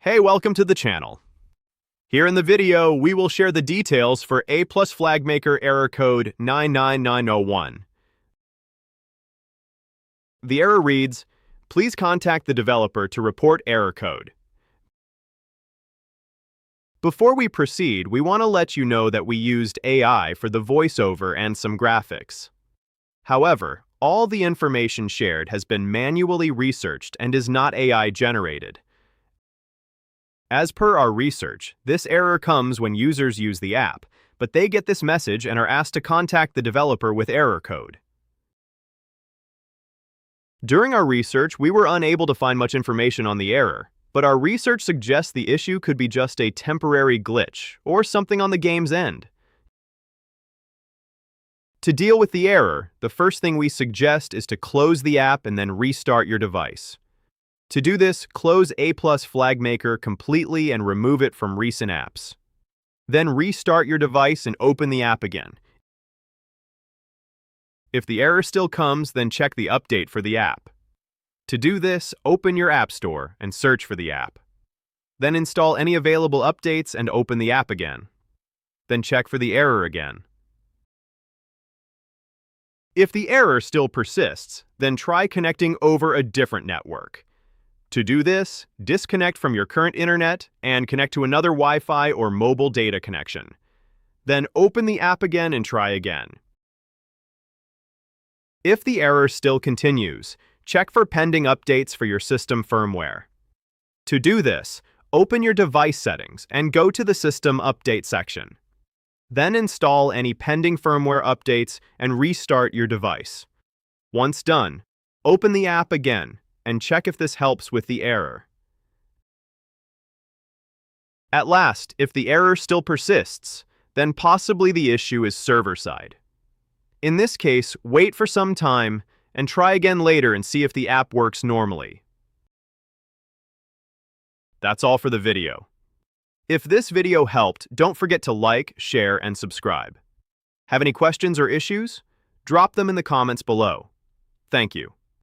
Hey, welcome to the channel. Here in the video, we will share the details for A+ flag maker error code 99901. The error reads, "Please contact the developer to report error code." Before we proceed, we want to let you know that we used AI for the voiceover and some graphics. However, all the information shared has been manually researched and is not AI generated. As per our research, this error comes when users use the app, but they get this message and are asked to contact the developer with error code. During our research, we were unable to find much information on the error, but our research suggests the issue could be just a temporary glitch or something on the game's end. To deal with the error, the first thing we suggest is to close the app and then restart your device. To do this, close A+ Flag Maker completely and remove it from recent apps. Then restart your device and open the app again. If the error still comes, then check the update for the app. To do this, open your App Store and search for the app. Then install any available updates and open the app again. Then check for the error again. If the error still persists, then try connecting over a different network. To do this, disconnect from your current internet and connect to another Wi-Fi or mobile data connection. Then open the app again and try again. If the error still continues, check for pending updates for your system firmware. To do this, open your device settings and go to the System Update section. Then install any pending firmware updates and restart your device. Once done, open the app again and check if this helps with the error. At last, if the error still persists, then possibly the issue is server-side. In this case, wait for some time and try again later and see if the app works normally. That's all for the video. If this video helped, don't forget to like, share, and subscribe. Have any questions or issues? Drop them in the comments below. Thank you.